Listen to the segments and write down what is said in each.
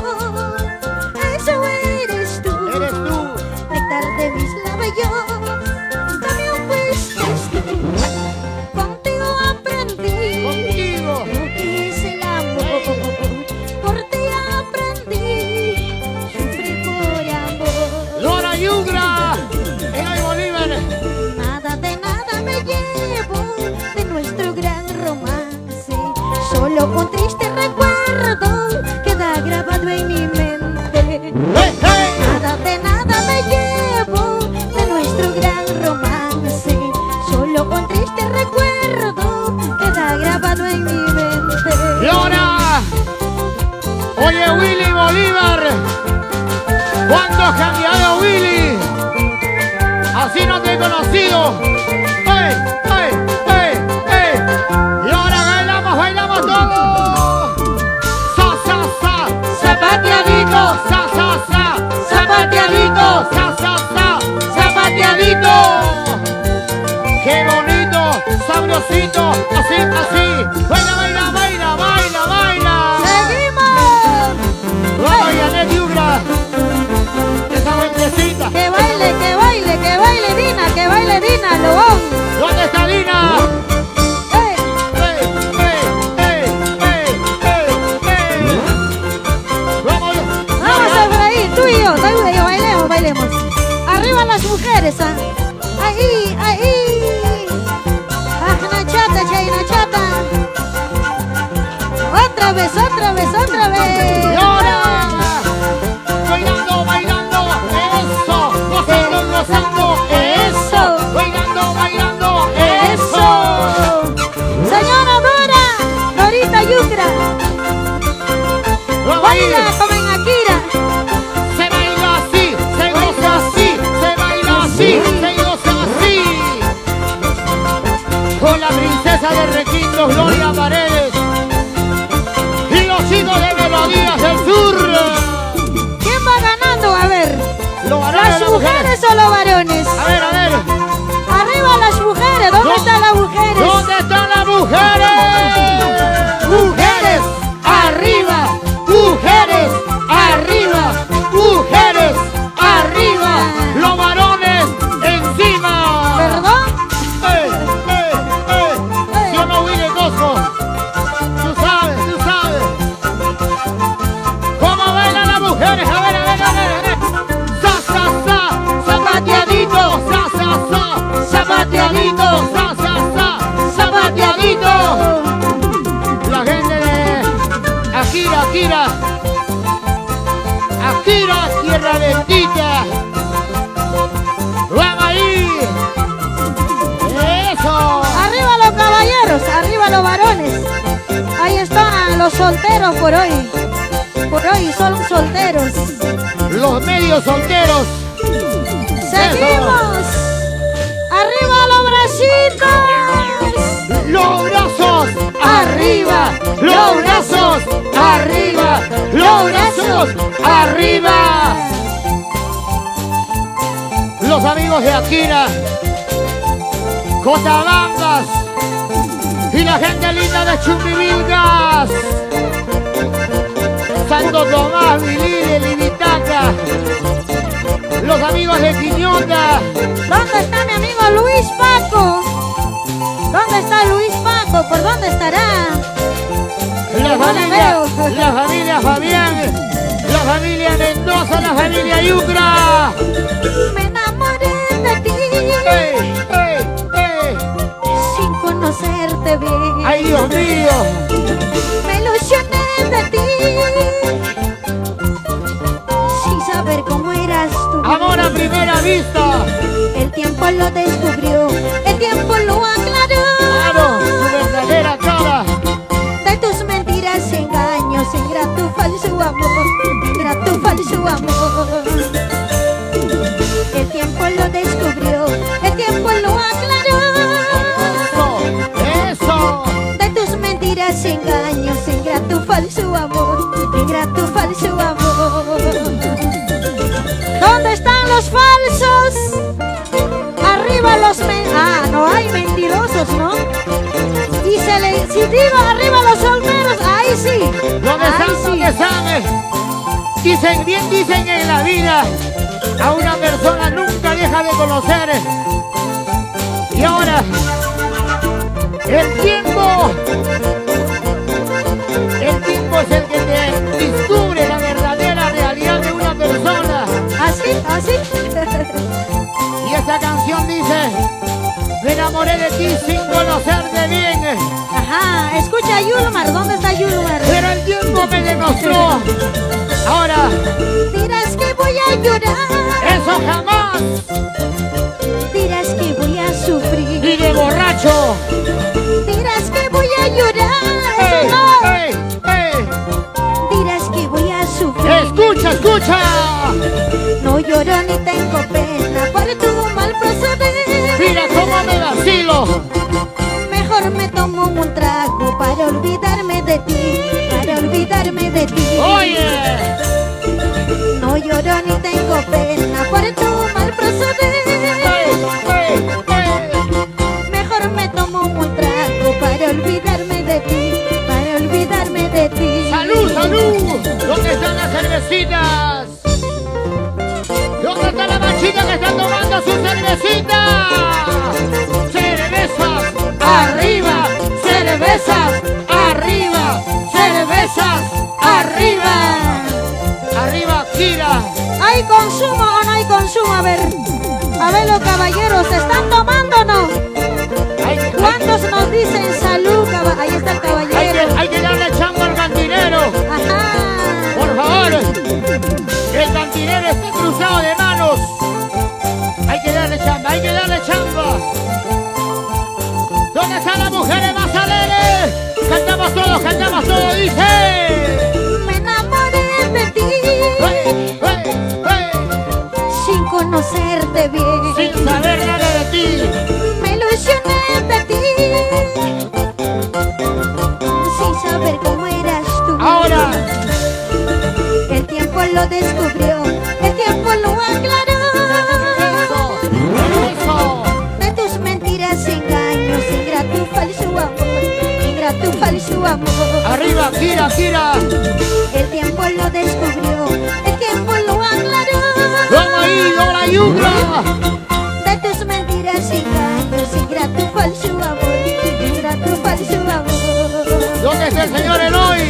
mejor. Eso eres tú. Eres tú. Néctar de mis labios, también fuiste tú. Contigo aprendí Contigo. lo que es el amor. Por ti aprendí sufrir por amor. Lora Yugra. En el Bolívar. Nada de nada me llevo de nuestro gran romance. Solo un triste recuerdo queda grabado en mi mente. ¡Hey, hey! Nada de nada me llevo de nuestro gran romance. Solo un triste recuerdo queda grabado en mi mente. Lora. Oye, Willy Bolívar. ¿Cuándo has cambiado, Willy? Así no te he conocido. ¡Hey, hey, hey, hey! Y ahora bailamos, bailamos todos. Sa, sa, sa, zapateadito. Sa, sa, sa, zapateadito. Sa, sa, sa, zapateadito. ¡Qué bonito! Sabrosito. Así, así. Baila, baila, baila, baila, baila. ¡Seguimos! Vamos, Yanet Yugra. Esa vueltecita. ¡Que baile, que baile, que baile Dina, que baile Dina, Lobón! ¿Dónde está Lina? ¡Eh! Vamos, Vamos a Efraín, tú y yo, bailemos, bailemos. Arriba las mujeres, ¿ah? Ahí, ahí. Ajna chata, chaina chata. Otra vez, otra vez, otra vez. y ahora, bailando, bailando, eso, gozando, gozando, eso, bailando, bailando, eso. Eso. Señora Dora, Dorita Yucra. Vamos a ir. Baila como en Akira. Se baila así, se goza así, se baila así, se goza así. Con la princesa de Requinto, Gloria Paredes. Y los chicos de Melodías del Sur. ¿Quién va ganando? A ver. Los varones, ¿Las las mujeres. mujeres o los varones? A ver, a ver. Arriba las mujeres. ¿Dónde están las mujeres? ¿Dónde están las mujeres? Mujeres, arriba. Mujeres, arriba. Mujeres, arriba. Los varones, encima. ¿Perdón? ¿Sí o no, Willy Cosco? Tú sabes, tú sabes. ¿Cómo bailan las mujeres? A ver, a ver, a ver, a ver. Sa, sa, sa, zapateadito. Sa, sa, sa, zapateadito. Sa, sa, sa, zapateadito. La gente de Akira, Akira. Akira, tierra bendita. ¡Vamos ahí! ¡Eso! Arriba los caballeros, arriba los varones. Ahí están los solteros por hoy. Por hoy son solteros. Los medios solteros. Seguimos. Arriba los bracitos. Los brazos arriba. Los brazos arriba. Los brazos arriba. Los amigos de Akira. Cotabambas. Y la gente linda de Chumbivilgas. Santo Tomás, Vilile, Libitaca. Los amigos de Quiñonda. ¿Dónde está mi amigo Luis Paco? ¿Dónde está Luis Paco? ¿Por dónde estará? La No la familia Fabián. La familia Mendoza, la familia Yucra. Me enamoré de ti sin conocerte bien. ¡Ay, Dios mío! Me ilusioné de ti sin saber cómo eras tú. Amor a primera vista. El tiempo lo descubrió, el tiempo lo aclaró. Claro, su verdadera cara. De tus mentiras, engaños, ingrato, falso amor, ingrato, falso amor. El tiempo lo descubrió, el tiempo lo aclaró. Eso. De tus mentiras, engaños, ingrato, falso amor, ingrato, falso amor. ¿Dónde están los falsos? Arriba los no hay mentirosos, ¿no? Y si digo arriba los solteros, ahí sí. ¿Dónde ahí están? sí. ¿Dónde están? Bien dicen en la vida, a una persona nunca deja de conocer. Y ahora, el tiempo es el que te descubre la verdadera realidad de una persona. ¿Así? Y esta canción dice: me enamoré de ti sin conocerte bien. Ajá, escucha a Yulmar, ¿dónde está Yulmar? Pero el tiempo me demostró. Ahora, dirás que voy a llorar. eso jamás. Dirás que voy a sufrir. Y de borracho. Dirás que voy a llorar. ¡Ey, Eso no. ey! Dirás que voy a sufrir. Escucha. No lloro ni tengo pena por tu mal proceder. Mira cómo me vacilo. Mejor me tomo un trago para olvidarme de ti. Para olvidarme de ti. Oye, No lloro ni tengo pena por tu mal proceder. Mejor me tomo un trago para olvidarme de ti. Para olvidarme de ti. ¡Salud! ¿Dónde están las cervecitas? ¿Dónde está la machita que está tomando su cervecita? ¡Cervezas arriba! ¡Cervezas arriba! ¡Cervezas arriba! ¡Arriba, Kira! ¿Hay consumo o no hay consumo? A ver los caballeros, ¿están tomando o no? ¿Cuántos nos dicen salud? Ahí está el caballero. Hay que darle chamba al cantinero. Ajá. Por favor, el cantinero está cruzado de manos. Hay que darle chamba. ¿Dónde están las mujeres más alegres? Cantamos todos, dice. Me enamoré de ti sin conocerte bien. Sin saber nada de ti. Me ilusioné de ti sin saber cómo eras tú. Ahora, El tiempo lo descubrió, el tiempo lo aclaró. eso. De tus mentiras, engaños, ingrato, falso amor. Ingrato, falso amor. Arriba, Kira. El tiempo lo descubrió, el tiempo lo aclaró. Vamos ahí, la yuca. De tus mentiras, engaños, ingrato, falso amor. Ingrato, falso amor. ¿Dónde está el señor Eloy?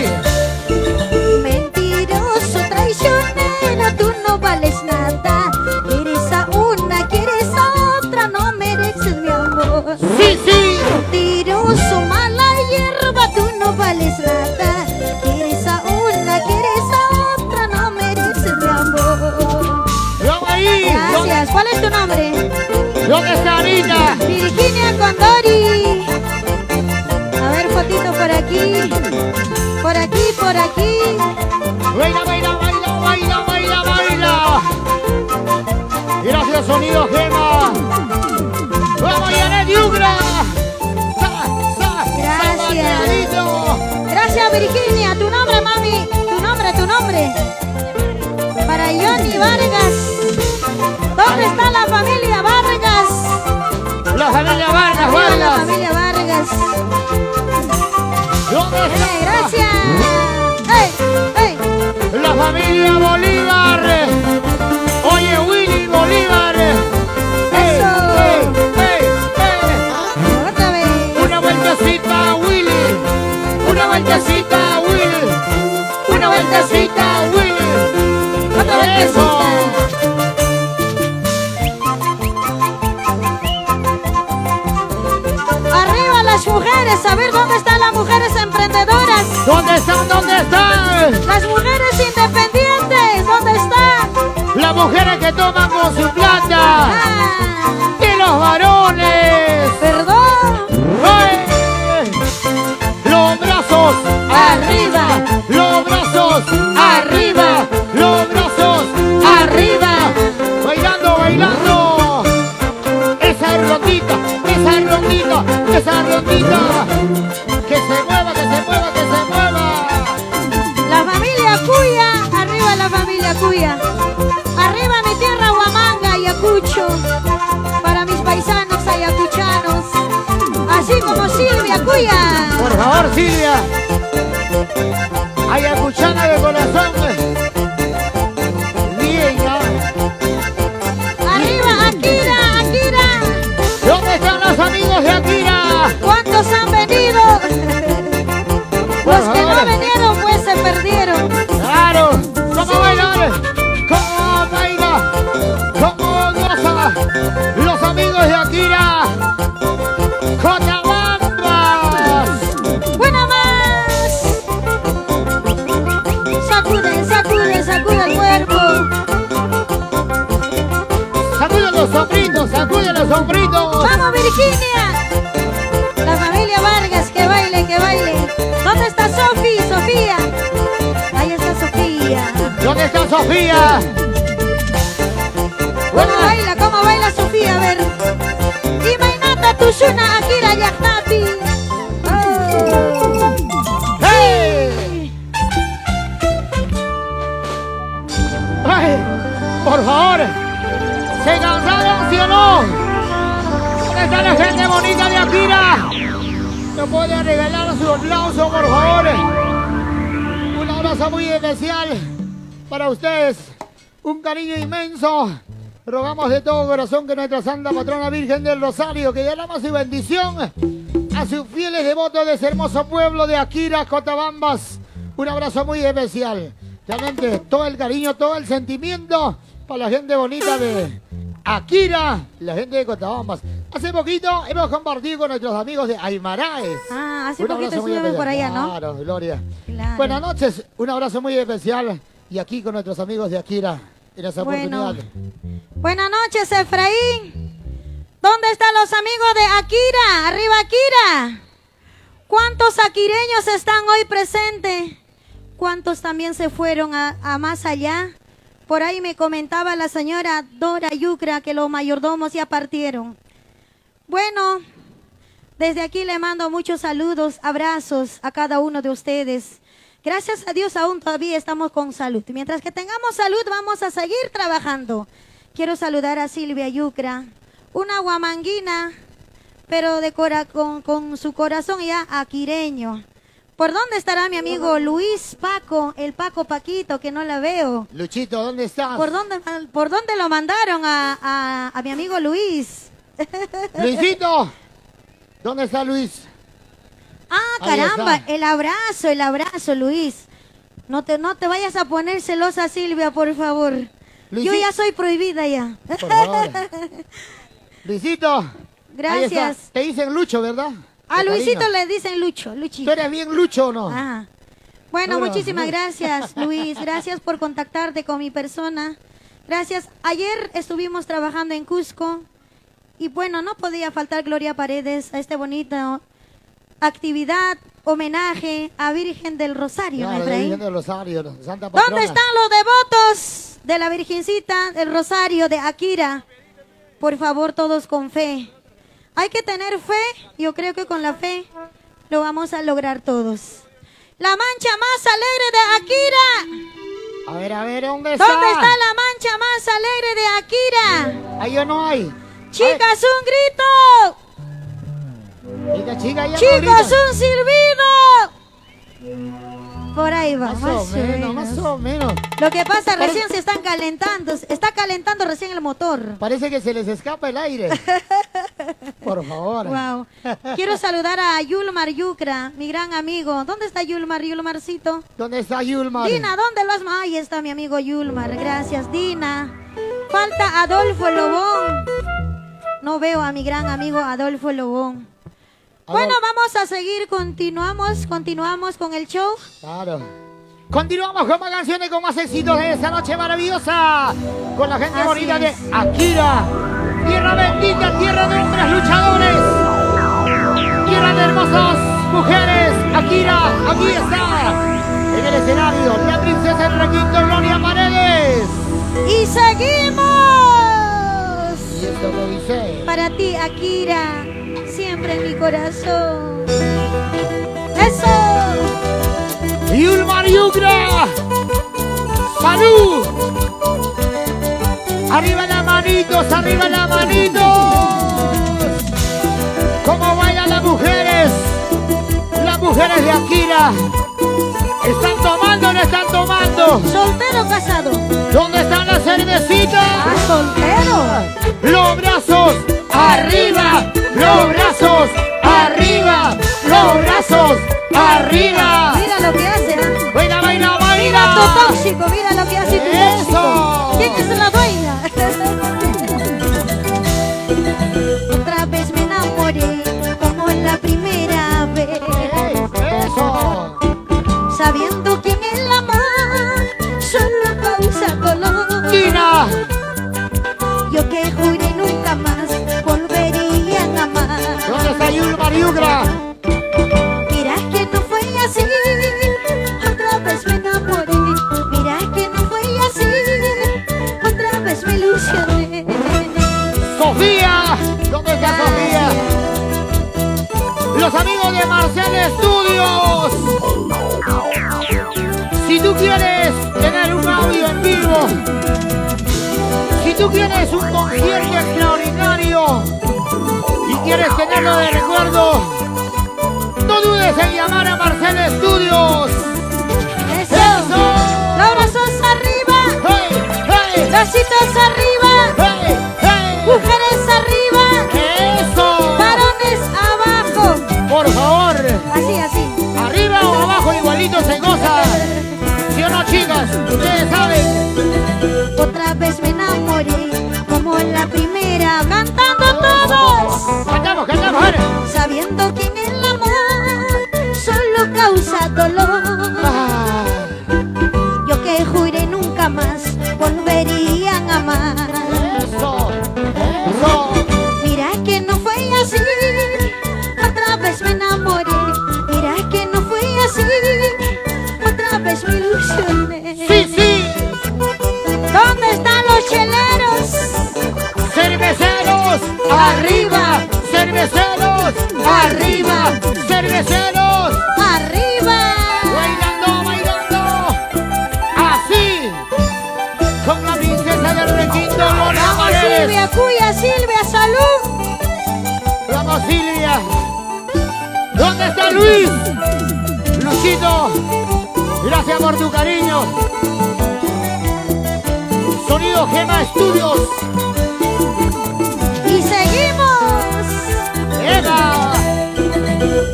Mentiroso, traicionero, tú no vales nada. Quieres a una, quieres a otra, no mereces mi amor. Sí. Mentiroso, mala hierba, tú no vales nada. Quieres a una, quieres a otra, no mereces mi amor. Vamos ahí. Gracias. ¿Cuál es tu nombre? ¿Dónde está Anita? Virginia Condori. A ver, fotito por aquí. Por aquí. Baila. Gracias, sonido Gema. Vamos, Yanet Yugra. Gracias. Gracias, Virginia. Tu nombre, mami. Tu nombre. Para Johnny Vargas. ¿Dónde está la familia Vargas? La familia Vargas. La familia Vargas. ¿Dónde está? Gracias. ¡Ey! La familia Bolívar. Oye, Willy Bolívar. Eso. Otra vez. Una vueltecita, Willy. Una vueltecita, Willy. Otra vueltecita. Arriba las mujeres. A ver, ¿dónde están las mujeres emprendedoras? ¿Dónde están? Las mujeres independientes. ¿Dónde están? Las mujeres que toman con su plata. Ah, Y los varones. perdón. ¡Ay! Los brazos arriba. Los brazos arriba. Los brazos arriba. Bailando. Esa rondita. Que se mueva. La familia Cuya. Arriba la familia Cuya. Arriba mi tierra Huamanga, Ayacucho. Para mis paisanos ayacuchanos. Así como Silvia Cuya. Por favor, Silvia. Ayacuchana de corazón. sombritos. ¡Vamos, Virginia! La familia Vargas, que baile, que baile. ¿Dónde está Sofía? Ahí está Sofía. ¿Dónde está Sofía? ¿Cómo baila Sofía? A ver. Imainata Tushuna Akira Yahnati. Oh. ¡Hey! ¡Ay! Por favor, ¿se cansaron, sí o no? ¿Dónde está la gente bonita de Akira? ¿Me puede regalar su aplauso, por favor? Un abrazo muy especial para ustedes. Un cariño inmenso. Rogamos de todo corazón que nuestra Santa Patrona Virgen del Rosario, que derrama su bendición a sus fieles devotos de ese hermoso pueblo de Akira, Cotabambas. Un abrazo muy especial. Realmente todo el cariño, todo el sentimiento para la gente bonita de Akira, la gente de Cotabambas. Hace poquito hemos compartido con nuestros amigos de Aymaraes. Ah, hace poquito estuvimos por allá, ¿no? Claro, Gloria. Claro. Buenas noches, un abrazo muy especial. Y aquí con nuestros amigos de Akira, en esa oportunidad. Buenas noches, Efraín. ¿Dónde están los amigos de Akira? ¡Arriba, Akira! ¿Cuántos aquireños están hoy presentes? ¿Cuántos también se fueron a más allá? Por ahí me comentaba la señora Dora Yucra que los mayordomos ya partieron. Bueno, desde aquí le mando muchos saludos, abrazos a cada uno de ustedes. Gracias a Dios aún todavía estamos con salud. Mientras que tengamos salud vamos a seguir trabajando. Quiero saludar a Silvia Yucra, una guamanguina, pero con su corazón ya aquireño. ¿Por dónde estará mi amigo Luis Paco, el Paco Paquito, que no la veo? Luchito, ¿dónde estás? ¿Por dónde lo mandaron a mi amigo Luis? Luisito, ¿dónde está Luis? Ah, caramba, el abrazo, Luis. No te vayas a poner celosa, Silvia, por favor. Luisito. Yo ya soy prohibida ya. Por favor. Luisito. Gracias. Te dicen Lucho, ¿verdad? A Luisito le dicen Luchito. ¿Tú eres bien Lucho o no? Ah. Bueno, muchísimas gracias, Luis. Gracias por contactarte con mi persona. Gracias. Ayer estuvimos trabajando en Cusco. Y bueno, no podía faltar Gloria Paredes a este bonito actividad, homenaje a Virgen del Rosario. Claro, Virgen del Rosario, Santa Patrona. ¿Dónde están los devotos de la Virgencita del Rosario de Akira? Por favor, todos con fe. Hay que tener fe. Yo creo que con la fe lo vamos a lograr todos. La mancha más alegre de Akira. A ver, ¿dónde está? ¿Dónde está la mancha más alegre de Akira? Ahí no hay. Chicas, un grito. Chicos, un silbido. Por ahí va, más o menos. Lo que pasa, recién se están calentando. Está calentando recién el motor. Parece que se les escapa el aire. Por favor. Wow. Quiero saludar a Yulmar Yucra, mi gran amigo. ¿Dónde está Yulmarcito? ¿Dónde está Yulmar? Dina, ¿dónde lo has? Ahí está mi amigo Yulmar. Gracias, Dina. Falta Adolfo Lobón. No veo a mi gran amigo Adolfo Lobón. Bueno, vamos a seguir, continuamos con el show. Claro. Continuamos con más canciones, con más éxitos de esta noche maravillosa. Con la gente bonita de Akira. Tierra bendita, tierra de hombres luchadores. Tierra de hermosas mujeres. Akira, aquí está. En el escenario, la princesa del requinto Gloria Paredes. Y seguimos. Y esto lo dice. Para ti, Akira. Siempre en mi corazón. ¡Eso! ¡Yulmar Yucra! ¡Salud! ¡Arriba las manitos! ¡Arriba las manitos! ¿Cómo bailan las mujeres? Las mujeres de Akira. ¿Están tomando o no están tomando? ¿Soltero o casado? ¿Dónde están las cervecitas? ¡Ah, soltero! ¡Los brazos arriba! ¡Los brazos arriba! ¡Los brazos arriba! Mira lo que hace, ¿eh? ¡Baila, baila, baila! Mira tu tóxico, mira lo que hace tu ¡Eso! tóxico. ¿Quién es la dueña? Otra vez me enamoré como la primera vez. ¡Eso! Sabiendo que en el amor solo causa dolor. ¡Dina! Yo que juré nunca más volver Yugra. Mira que no fue así, otra vez me enamoré. Mira que no fue así, otra vez me ilusioné. Sofía, ¿dónde está Sofía? Los amigos de Marcel Studios. Si tú quieres tener un audio en vivo, si tú quieres un concierto extraordinario y quieres tenerlo de recuerdo, no dudes en llamar a Marcel Studios. Eso. Los brazos arriba. ¡Hey, hey! Bracitos arriba. ¡Hey, hey! Mujeres arriba. ¡Eso! Varones abajo. Por favor, Así, así. arriba o abajo igualito se goza. ¿Sí o no, chicas? Ustedes saben. Otra vez me enamoré, como la primera, cantando todos. Cantamos, cantamos, a ver. Sabiendo que en el amor solo causa dolor. Ah, Yo que juré nunca más volverían a amar. eso, eso. Mira que no fue así, otra vez me enamoré. Mira que no fue así, otra vez me ilusioné. Sí, sí. ¿Dónde están los cheleros? Cerveceros, arriba. Cerveceros, arriba. Cerveceros, ¡Arriba! bailando, bailando. Así, con la princesa del requinto, Lola Vamos Paredes. Silvia, cuya Silvia, salud. Vamos, Silvia. ¿Dónde está Luis? Luchito, gracias por tu cariño. Sonido Gema Studios. Y seguimos. ¡Eva!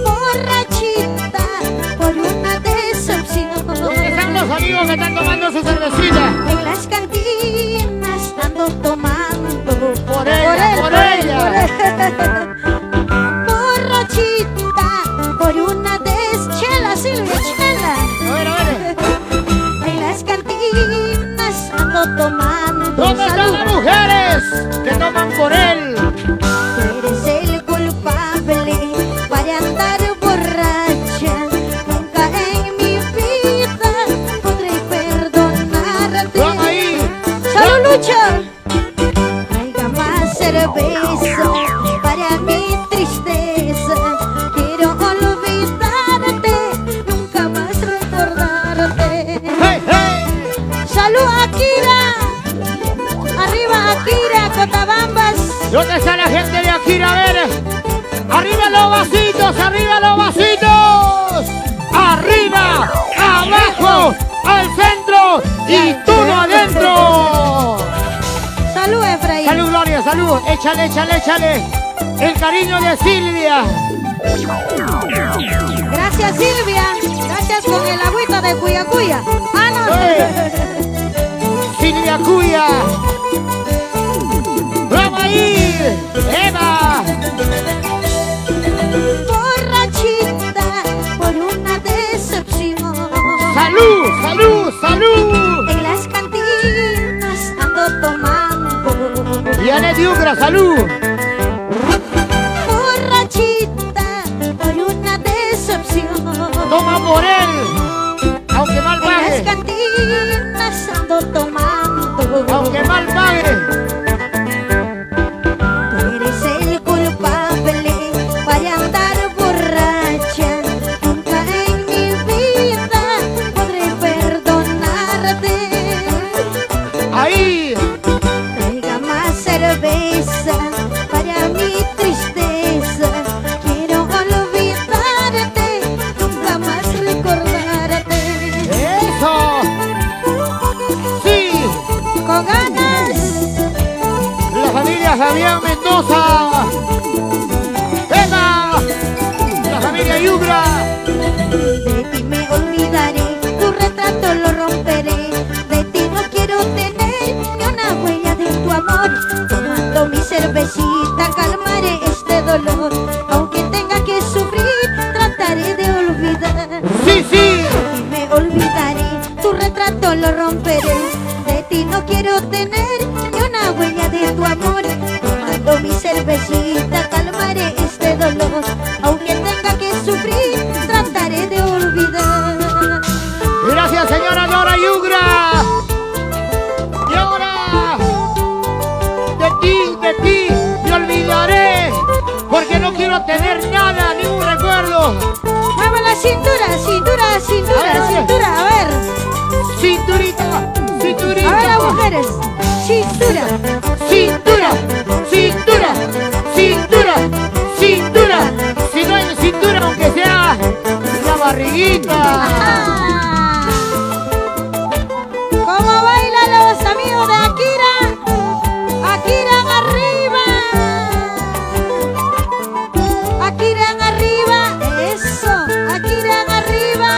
Borrachita por una decepción. ¿Dónde están los amigos que están tomando su cervecita? En las cantinas ando tomando. Por ella, por ella. por él. Borrachita por una chela, Silvia, chela. A ver, a ver. En las cantinas ando tomando. ¿Dónde están Salud. las mujeres que toman por él? Tú eres el culpable para andar borracha. Nunca en mi vida podré perdonarte. ¡Vamos ahí! ¡Salud, Lucha! Traiga más cerveza para mi tristeza. Quiero olvidarte, nunca más recordarte. ¡Hey, hey! ¡Salud, Akira! ¡Arriba, Akira, Cotabambas! ¿Dónde está la gente de Akira? A ver. ¡Arriba los vasitos! ¡Arriba los vasitos! ¡Arriba! ¡Abajo! ¡Al centro! ¡Y todo adentro! ¡Salud, Efraín! ¡Salud, Gloria! ¡Salud! ¡Échale, échale, échale! El cariño de Silvia. Gracias, Silvia. Gracias con el agüita de Cuya Cuya. ¡Ah, no! Silvia Cuya. ¡Vamos ahí! ¡Eva! Borrachita por una decepción. ¡Salud! ¡Salud! ¡Salud! En las cantinas ando tomando. Y Anet Yugra, ¡salud! Borrachita por una decepción. Toma por él, aunque mal En las pague, cantinas ando tomando. aunque mal pague. Tú eres el culpable para andar borracha. Nunca en mi vida podré perdonarte. Ahí, Traiga más cerveza para mi tristeza. Quiero olvidarte, nunca más recordarte. eso. Sí, Con ganas. la familia Fabián Mendoza. ¡Eva! La familia Yugra. De ti me olvidaré, tu retrato lo romperé. De ti no quiero tener ni una huella de tu amor. Tomando mi cervecita calmaré este dolor. Aunque tenga que sufrir, trataré de olvidar. Sí, sí. De ti me olvidaré, tu retrato lo romperé. De ti no quiero tener ni una huella de tu amor. Tomando mi cervecita calmaré este dolor. Aunque Chiquitita. ¿Cómo bailan los amigos de Akira? Akira arriba. Akira arriba. Eso. Akira arriba.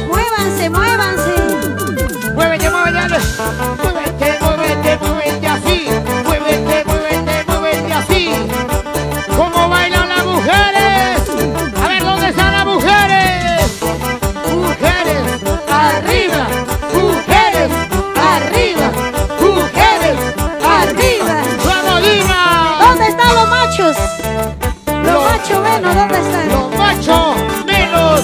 Muévanse, muévanse. Muévete, muévete, muévete, muévete, muévete así. Muévete, muévete, muévete así. ¿Cómo bailan las mujeres? A ver, ¿dónde están las mujeres? Mujeres, arriba. Mujeres, arriba. Mujeres, arriba. ¡Vamos, Dina! ¿Dónde están los machos? Los machos menos, ¿dónde están? Los machos menos.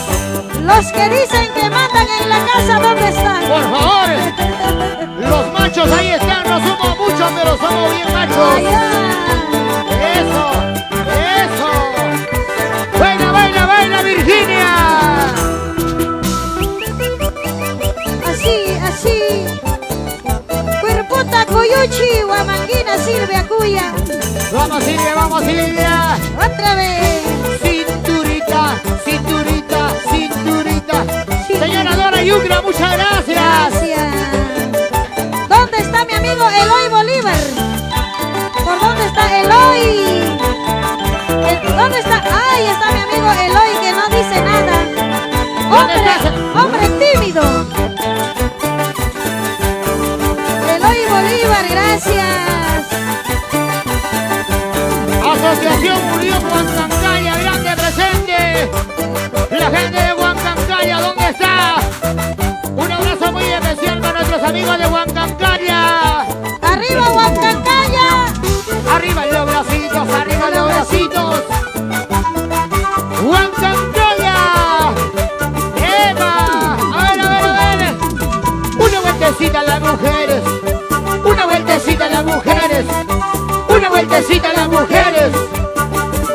Los que dicen que mandan en la casa, ¿dónde están? Por favor. Los machos ahí están. No somos muchos, pero somos bien machos. Allá. Eso, eso. Baila, baila, baila, Virginia. Así, así. Cuerputa, Cuyuchi, Guamanguina, Silvia, Cuya. Vamos, Silvia, vamos, Silvia. Otra vez. Cinturita, cinturita, cinturita. Sí. Señora Dora Yucra, muchas gracias. Gracias. ¿Dónde está mi amigo Eloy Bolívar? ¿Por dónde está Eloy? ¿Dónde está? Ahí está mi amigo Eloy que no dice nada. ¿Dónde está? Hombre tímido. Eloy Bolívar, gracias. Asociación Unión Huancancaya, grande presente. La gente de Huancancaya, ¿dónde está? Un abrazo muy especial para nuestros amigos de Huancancaya. Arriba Huancancaya. Arriba los bracitos, arriba los bracitos. Huancancaya. ¡Eva! A ver, a ver, a ver. Una vueltecita a las mujeres. Una vueltecita a las mujeres. Una vueltecita a las mujeres.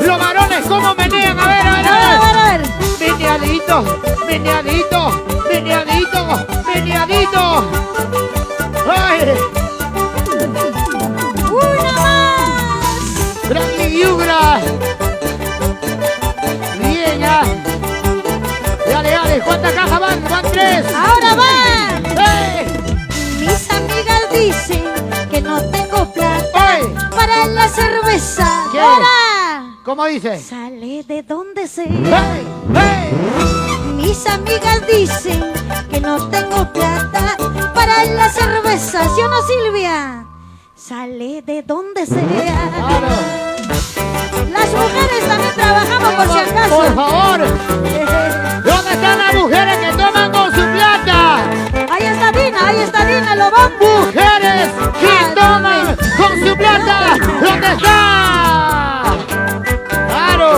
Los varones, ¿cómo menean? A ver, a ver, a ver. A ver. Meneadito, meneadito, meneadito, meneadito. ¡Ay! Una más. Bradley Yugra. Bien, ya. Dale, dale. ¿Cuántas cajas van? Van 3. Ahora va. ¡Hey! Mis amigas dicen que no tengo plata ¡Ay! para la cerveza. ¿Qué? Ahora. ¿Cómo dice? Sale de donde sea. ¡Hey! ¡Hey! Mis amigas dicen que no tengo plata para la cerveza. ¿Sí o no, Silvia? Sale de donde sea. Claro. Las mujeres también trabajamos por si acaso. Por favor. ¿Dónde están las mujeres que toman con su plata? Ahí está Dina, lo vamos. Mujeres que toman con su plata. ¿Dónde está? Claro.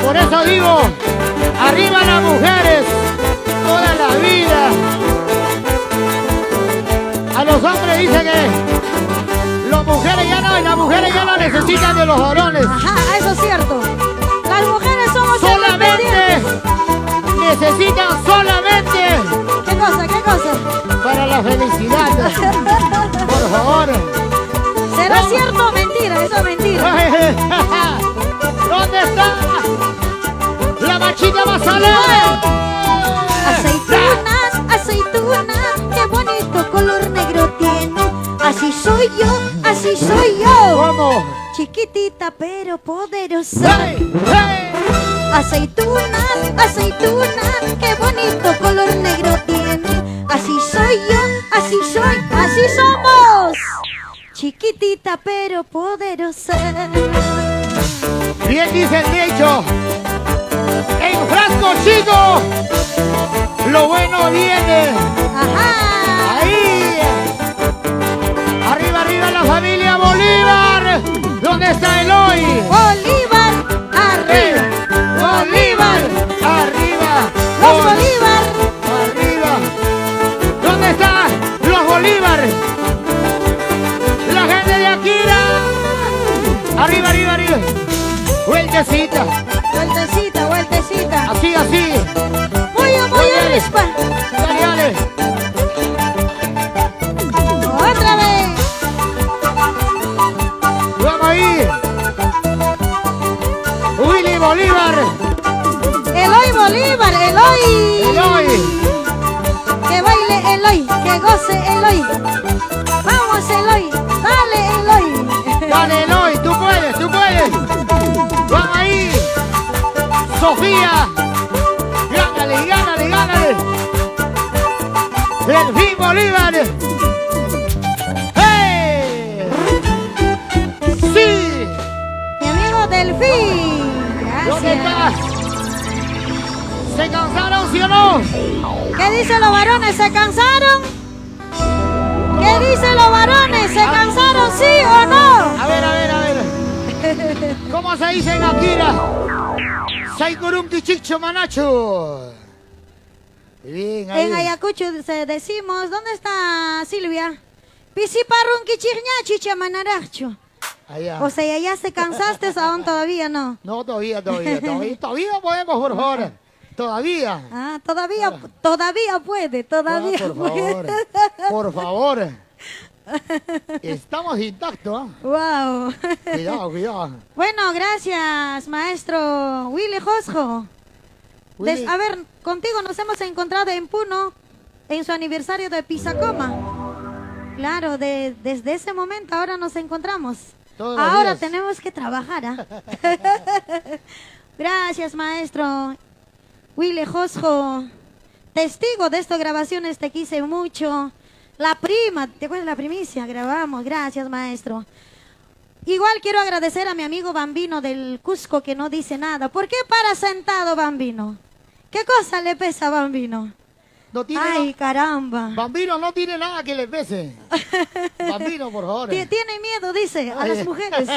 Por eso digo, arriba las mujeres. Toda la vida. A los hombres dicen que las mujeres ya no necesitan de los varones. Ajá, eso es cierto. Las mujeres somos Solamente necesitan solamente ¿Qué cosa? ¿Qué cosa? para la felicidad. Por favor. ¿Será No. cierto o mentira? Eso es mentira. ¿Dónde está la machita más salada? Aceitunas, aceitunas, qué bonito color negro tiene. Así soy yo, así soy yo. ¿Cómo? Chiquitita pero poderosa. ¡Hey! ¡Hey! Aceitunas, aceitunas, qué bonito color negro tiene. Así soy yo, así soy, así somos. Chiquitita pero poderosa. Bien dice el dicho. En frasco chico, lo bueno viene. Ajá. Ahí. Arriba, arriba la familia Bolívar. ¿Dónde está Eloy? Bolívar, arriba. Bolívar, arriba. Los Bolívar. Arriba. ¿Dónde están los Bolívar? La gente de Akira. Arriba, arriba, arriba. Vueltecita. Vueltecita, vueltecita. Así, así. Muy arispa. Dale, dale. Otra vez. Vamos ahí. Willy Bolívar. Delfín Bolívar. ¡Hey! ¡Sí! Mi amigo Delfín. ¿Dónde Gracias. estás? ¿Se cansaron, sí o no? ¿Qué dicen los varones? ¿Se cansaron? ¿Qué dicen los varones? ¿Se cansaron, sí o no? A ver, a ver, a ver. ¿Cómo se dice en Akira? Saikurum Kichicho Manacho. Bien, ahí. En Ayacucho decimos, ¿dónde está Silvia? Pisiparrun Kichirña Chichamanaracho. Allá. O sea, ¿ya se cansaste aún todavía no? No, todavía podemos, por favor. Todavía. Ah, todavía puede, todavía por puede. favor, por favor. Estamos intactos, ¿eh? Wow. Cuidado, cuidado. Bueno, gracias, maestro Willy Josjo. Willy. A ver, contigo nos hemos encontrado en Puno, en su aniversario de Pisacoma. Claro, desde ese momento ahora nos encontramos. Todos los Ahora días. tenemos que trabajar, ¿ah? Gracias, maestro Willy Josjo. Testigo de estas grabaciones, te quise mucho. La prima, ¿te acuerdas de la primicia? Grabamos, gracias, maestro. Igual quiero agradecer a mi amigo Bambino del Cusco que no dice nada. ¿Por qué para sentado, Bambino? ¿Qué cosa le pesa a Bambino? No tiene Ay, caramba. Bambino no tiene nada que le pese. Bambino, por favor. Tiene miedo, dice, a las mujeres.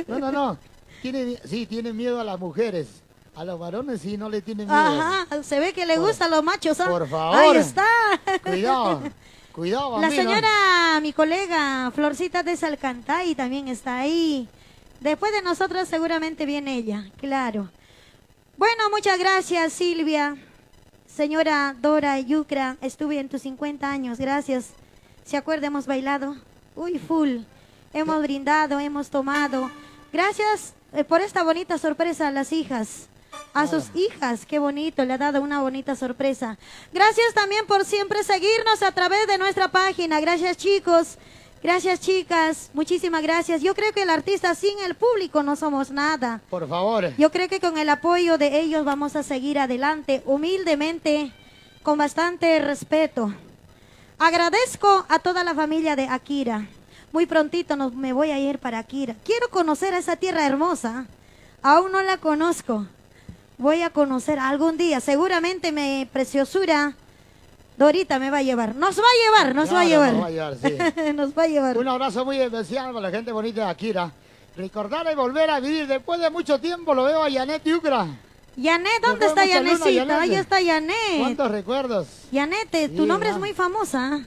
No. Tiene miedo a las mujeres. A los varones sí no le tiene miedo. Ajá, se ve que le gustan los machos, ¿ah? Por favor. Ahí está. Cuidado, La Bambino. señora, mi colega, Florcita de Salcantay también está ahí. Después de nosotros seguramente viene ella, claro. Bueno, muchas gracias, Silvia. Señora Dora Yucra, estuve en tus 50 años, gracias. ¿Se acuerda? Hemos bailado. Uy, full. Hemos brindado, hemos tomado. Gracias por esta bonita sorpresa a las hijas. A sus hijas, qué bonito, le ha dado una bonita sorpresa. Gracias también por siempre seguirnos a través de nuestra página. Gracias, chicos. Gracias, chicas. Muchísimas gracias. Yo creo que el artista sin el público no somos nada. Por favor. Yo creo que con el apoyo de ellos vamos a seguir adelante, humildemente, con bastante respeto. Agradezco a toda la familia de Akira. Muy prontito me voy a ir para Akira. Quiero conocer a esa tierra hermosa. Aún no la conozco. Voy a conocer algún día. Seguramente mi preciosura Dorita me va a llevar. Nos va a llevar, nos va a llevar. Nos va a llevar, sí. Nos va a llevar. Un abrazo muy especial para la gente bonita de Akira. Recordar y volver a vivir. Después de mucho tiempo lo veo a Yanet Yucra. Yanet, ¿dónde Nos vemos está mucha luna, Yanecita? Yanet. Ahí está Yanet. ¿Cuántos recuerdos? Yanet, tu Sí, nombre es ¿no? muy famosa.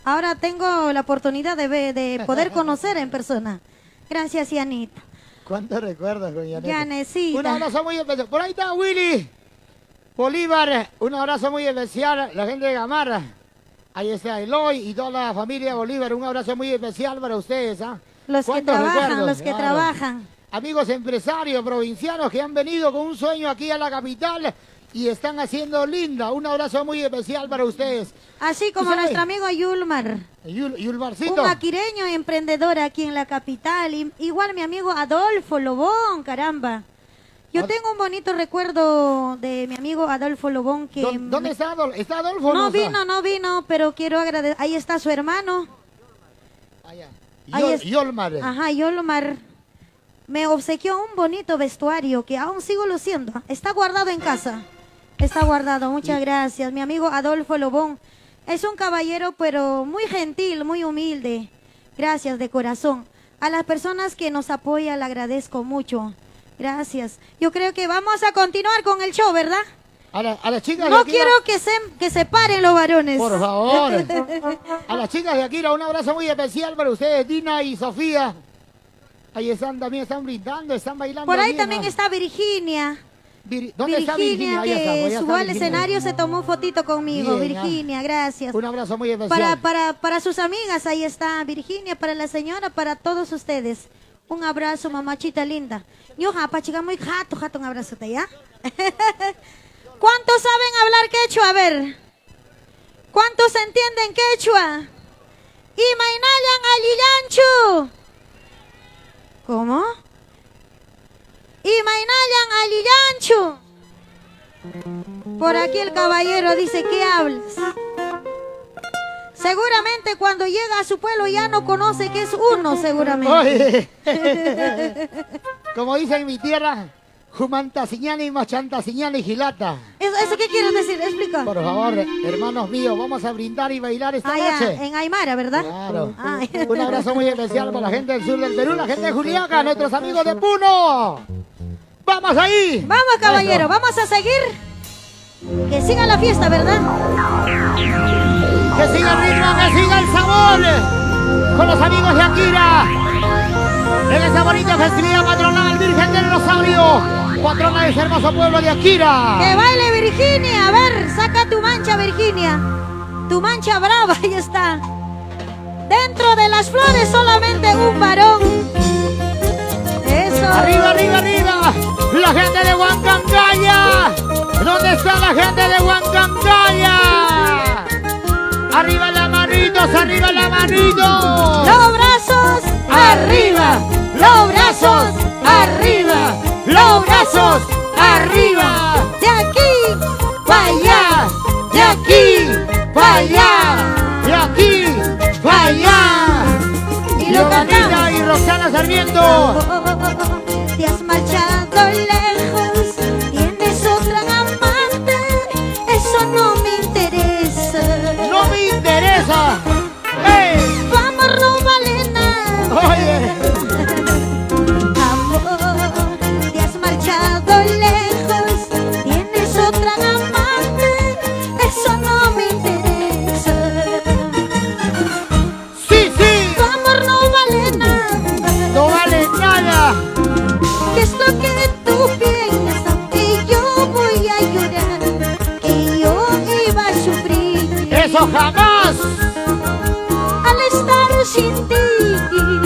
Ahora tengo la oportunidad de poder conocer en persona. Gracias, Yanet. ¿Cuántos recuerdos con Yanet? Yanecita. Un abrazo muy especial. Por ahí está Willy Bolívar. Un abrazo muy especial. La gente de Gamarra. Ahí está Eloy y toda la familia Bolívar. Un abrazo muy especial para ustedes. ¿Ah? Los que ¿Cuántos trabajan, recuerdos? los que Claro. trabajan. Amigos empresarios provincianos que han venido con un sueño aquí a la capital y están haciendo linda. Un abrazo muy especial para ustedes. Así como ¿Sabe? nuestro amigo Yulmar. Yulmarcito. Un maquireño emprendedor aquí en la capital. Igual mi amigo Adolfo Lobón, caramba. Yo tengo un bonito recuerdo de mi amigo Adolfo Lobón que... ¿Dónde está Adolfo? ¿Está Adolfo o No está? no vino, pero quiero agradecer. Ahí está su hermano. Allá. Ahí es- Yolmar. Ajá, Yolmar. Me obsequió un bonito vestuario que aún sigo luciendo. Está guardado en casa. Está guardado, muchas gracias. Mi amigo Adolfo Lobón es un caballero, pero muy gentil, muy humilde. Gracias de corazón. A las personas que nos apoyan, le agradezco mucho. Gracias. Yo creo que vamos a continuar con el show, ¿verdad? A las chicas de No Akira, quiero que se paren los varones. por favor. A las chicas de Akira, un abrazo muy especial para ustedes, Dina y Sofía. Ahí están, también están brindando, están bailando. Por ahí bien, también ¿no? está Virginia. ¿Dónde está Virginia? Ahí está, pues ya subió está al Virginia. escenario, se tomó fotito conmigo. Bien, Virginia, gracias. Un abrazo muy especial. Para sus amigas, ahí está Virginia, para la señora, para todos ustedes. Un abrazo, mamachita linda. Yo, chica, muy jato, un abrazo, ¿ya? ¿Cuántos saben hablar quechua? A ver. ¿Cuántos entienden quechua? Y mainayan alillanchu. ¿Cómo? Y mainayan alillanchu. Por aquí el caballero dice, ¿qué hablas? Seguramente cuando llega a su pueblo ya no conoce que es uno, seguramente. Oye. Como dicen en mi tierra, Jumantasiñani, Machantasiñani, Gilata. ¿Eso qué quieres decir? Explica. Por favor, hermanos míos, vamos a brindar y bailar esta Ya, noche. en Aymara, ¿verdad? Claro. Ah. Un abrazo muy especial para la gente del sur del Perú, la gente de Juliaca, nuestros amigos de Puno. ¡Vamos ahí! Vamos, caballero, Eso. vamos a seguir. Que siga la fiesta, ¿verdad? Que siga el ritmo, que siga el sabor. Con los amigos de Akira. En esa bonita festividad patronal Virgen del Rosario. Patrona de ese hermoso pueblo de Akira. Que baile Virginia. A ver, saca tu mancha, Virginia. Tu mancha brava, ahí está. Dentro de las flores solamente un varón. Eso. Arriba, arriba, arriba. La gente de Huancangaya. ¿Dónde está la gente de Huancangaya? Arriba las manitos, arriba las manitos. Los brazos arriba. Los brazos arriba. Los brazos arriba. De aquí para allá. De aquí para allá. De aquí para allá. Y lo Giovanita cantamos. y Roxana Sarmiento. Te has marchado lejos, tienes otra amante, eso no me interesa. No me interesa. ¡Ey! Tu amor no vale nada. Oye. Amor, te has marchado lejos, tienes otra amante, eso no me interesa. Sí, sí. Tu amor no vale nada. No vale nada. ¿Qué es lo que tú piensas? Que yo voy a llorar, que yo iba a sufrir Eso jamás. al estar sin ti.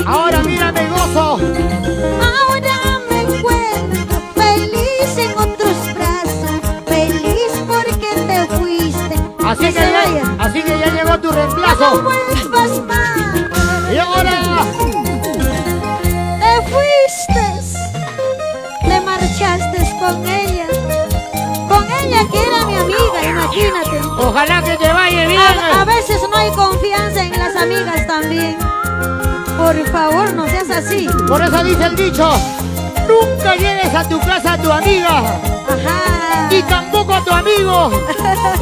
Ahora mira, me gozo. Ahora me encuentro feliz en otros brazos, feliz porque te fuiste. Así Que que, se vaya. así que ya llegó tu No reemplazo. vuelvas más. Y ahora. Te fuiste, te marchaste con ella que era mi amiga, imagínate. Ojalá que te vaya bien. A veces no hay confianza en las amigas también. Por favor, no seas así. Por eso dice el dicho, nunca lleves a tu casa a tu amiga Ajá. y tampoco a tu amigo,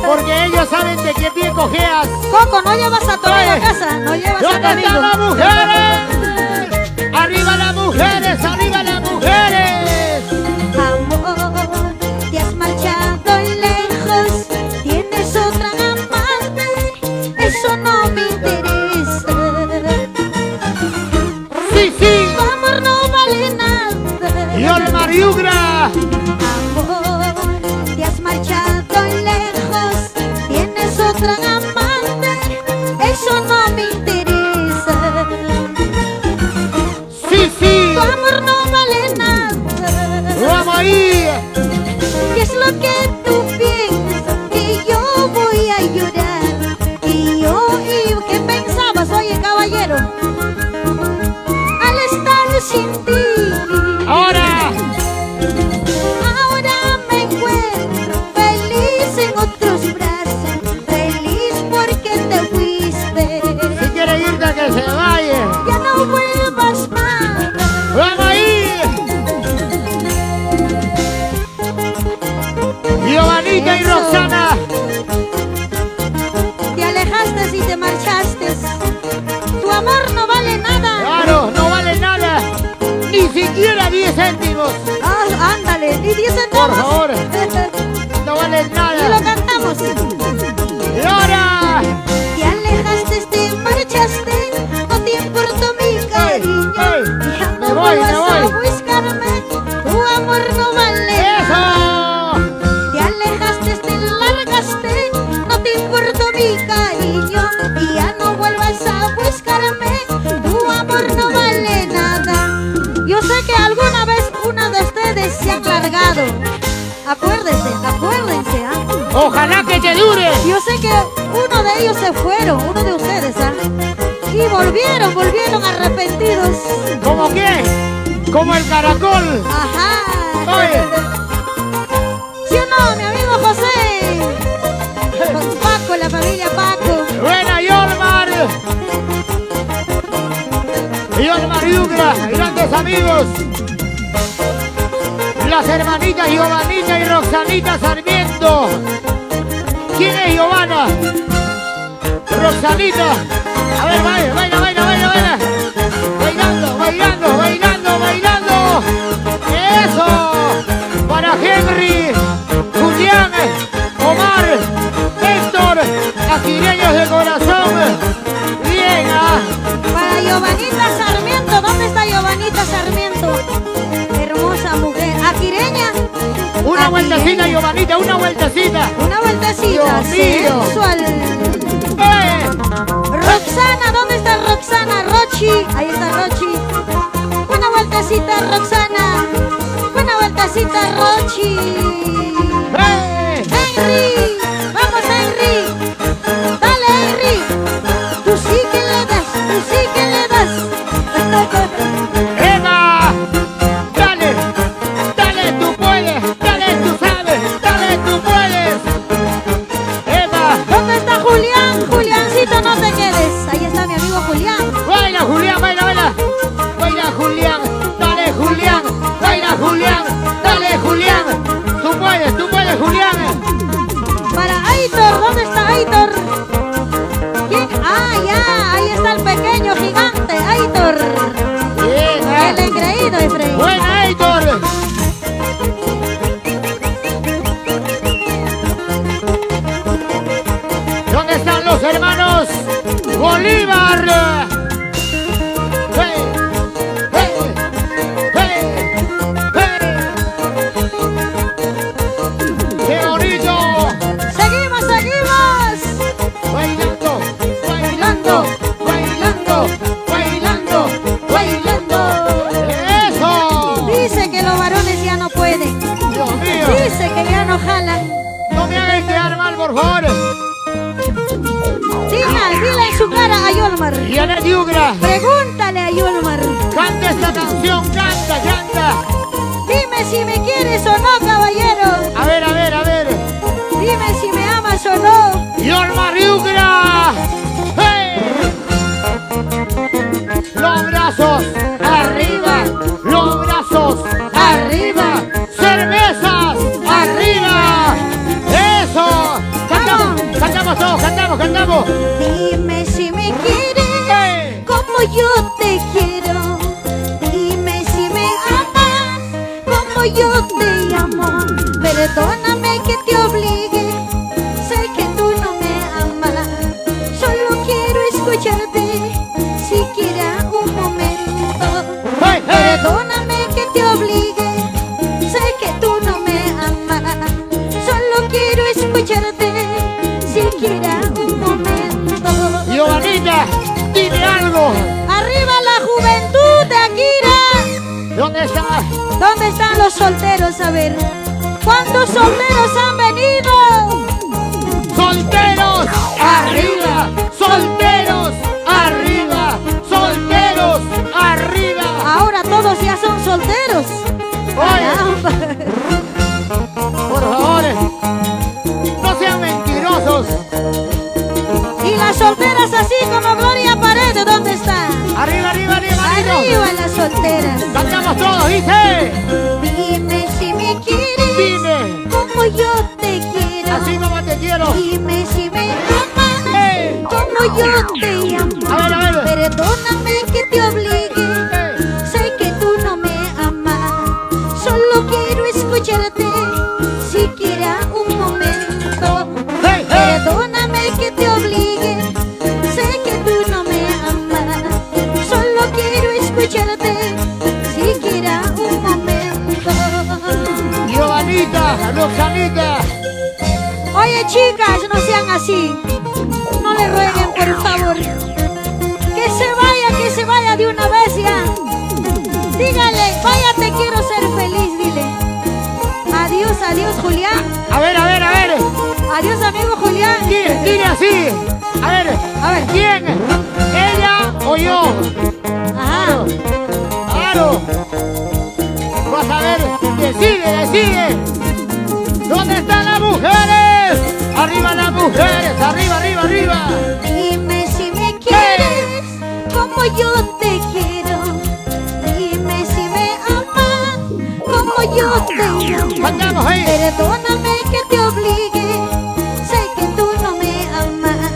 porque ellos saben de qué pie cojeas. Coco, no llevas a tu amigo a Oye, casa, no llevas a tu ¿Dónde amigo. están las mujeres? ¡Arriba las mujeres! ¡Arriba las mujeres! Amor, te has marchado lejos, tienes otra amante, eso no me interesa. ¡Sí, sí! Tu amor no vale nada. ¡Y el Mariugra! Amor, te has marchado lejos, tienes otra amante, eso no me interesa. ¡Sí, sí! Tu amor no vale nada. ¡Vamos ahí! ¿Qué es lo que tú piensas? Que yo voy a llorar. Y ¿qué pensabas, oye, caballero? Al estar sin ti. ¡Ahora! Ahora me encuentro feliz en otros brazos, feliz porque te fuiste. Si quiere irte, que se vaya. Ya no vuelvas más. ¡Vamos ahí! Giovanita y Eso. Roxana. Te alejaste y te marchaste. Tu amor no vale nada. Claro, no vale nada. Ni siquiera 10 céntimos. Ah, ándale, ni 10 Por centavos. favor. No vale Y lo nada. cantamos. Y ahora. Te alejaste, te marchaste, no te importó mi cariño. ey, Ya me no voy, me vuelvas a voy. buscarme, tu amor no vale nada. ¡Eso! Te alejaste, te largaste, no te importó mi cariño. Y ya no vuelvas a buscarme, tu amor no vale nada. Yo sé que alguna vez una de ustedes se han largado. Acuérdense, ¿ah? Ojalá que te dure. Yo sé que uno de ellos se fueron, uno de ustedes, ¿ah? Y volvieron arrepentidos. ¿Cómo qué? Como el caracol. Ajá. Oye. ¿Sí o no, mi amigo José? Con Paco, la familia Paco. Buena, Yorma. Y Olmar Yugra, grandes amigos. Las hermanitas Giovanita y Roxanita Sarmiento. ¿Quién es Giovanna? Roxanita. A ver, baila, baila, baila, baila, baila. Bailando, bailando, bailando, bailando. Eso. Para Henry, Julián, Omar, Héctor, aquireños de corazón. Bien, Para Giovanita Sarmiento, ¿dónde está Giovanita Sarmiento? Hermosa mujer, aquireña. Una vueltecita, Giovanita, una vueltecita. Una vueltecita, Dios mío. sensual. Roxana, ¿dónde está Roxana? Rochi, ahí está Rochi. Una vueltecita, Roxana. Una vueltecita, Rochi. Henry, vamos Henry. Dale Henry. Tú sí que le das, tú sí que le das. Eva, dale, dale, tú puedes, dale, tú sabes, dale, tú puedes. Eva, ¿Dónde está Julián? Juliancito, no te quedes. Ahí está mi amigo Julián. baila Julián, baila, baila. Baila Julián, dale Julián, baila Julián, dale Julián. Tú puedes Julián. Para Aitor, ¿dónde está Aitor? ¿Quién? Ah, ya, ahí está el pequeño gigante, Aitor. Bien, El engreído, Efraín. buena Héctor. ¿Dónde están los hermanos Bolívar? ¡Hey! ¡Hey! ¡Hey! ¡Hey! ¡Qué bonito! Seguimos, seguimos. Bailando, bailando, bailando, bailando, bailando. ¡Eso! Dice que los varones ya no pueden. Dios mío. Dice que ya no jalan. No me hagan quedar mal, por favor. Dile en su cara a Yolmar. Janet Yugra, Pregúntale a Yolmar. canta esta canción, canta, canta. Dime si me quieres o no, caballero. A ver, a ver, a ver. Dime si me amas o no. Yolmar Yugra. ¡Hey! Los brazos arriba, los brazos arriba, cervezas arriba. Eso. Cantamos, cantamos todos, cantamos, cantamos. Dime si me quieres ¡Hey! como yo te quiero. Dime si me amas como yo te amo. Perdóname que te obligue. Sé que tú no me amas. Solo quiero escucharte siquiera un momento. ¡Hey, hey! Perdóname que te obligue. Sé que tú no me amas. Solo quiero escucharte siquiera un momento. Giovanita, dime algo. Arriba la juventud de Akira. ¿Dónde está? ¿Dónde están los solteros? A ver, ¿cuántos solteros han venido? Solteros arriba, solteros arriba, solteros arriba. Ahora todos ya son solteros. Caramba. Por favor, no sean mentirosos. Y las solteras así como Gloria Paredes, ¿dónde están? Arriba, arriba, arriba, arriba. Arriba las solteras. Cantamos todos, dice. Dime si me quieres Dime, como yo te quiero. así como te quiero. Dime si me amas Hey. como yo te amo. A ver. Perdóname que te obligue. Hey. Sé que tú no me amas. Solo quiero escucharte siquiera un momento. Hey, hey. Perdóname que te obligue. Sé que tú no me amas. Solo quiero escucharte siquiera un momento. Giovanita, Roxanita. Oye, chicas, no sean así. No le rueguen, por favor. Que se vaya de una vez ya. Dígale, váyate, quiero ser feliz, dile. Adiós, adiós, Julián. A ver. Adiós, amigo Julián. Dile así. A ver, ¿quién? ¿Ella o yo? Ajá. Claro. Vas a ver, decide. ¿Dónde están las mujeres? Arriba las mujeres, arriba. Dime si me quieres como yo te quiero. Perdóname que te obligue, sé que tú no me amas.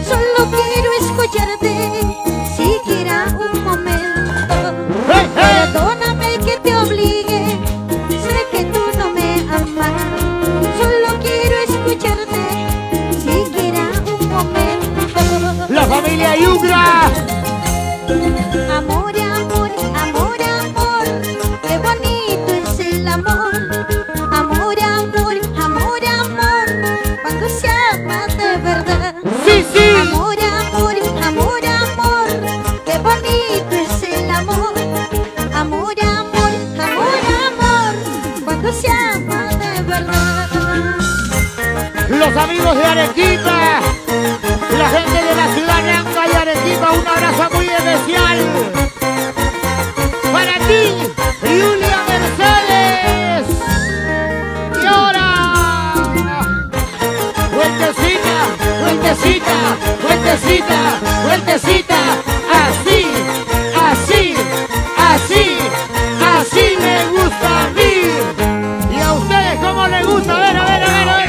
Solo quiero escucharte, siquiera un momento. Perdóname que te obligue, sé que tú no me amas. Solo quiero escucharte, siquiera un momento. La familia Yugra. Amor, amor, amor, amor, qué bonito es el amor. Amor, amor, amor, amor, cuando se ama de verdad. Sí, sí. Amor, amor, amor, amor, qué bonito es el amor. Amor, amor, amor, amor, cuando se ama de verdad. Los amigos de Arequipa, la gente de la ciudad de Anca y Arequipa, un abrazo muy especial para ti, Julia Mercedes. Y ahora, vueltecita, vueltecita, vueltecita, vueltecita, así, así, así, así me gusta a mí. ¿Y a ustedes cómo les gusta? A ver, a ver, a ver, a ver.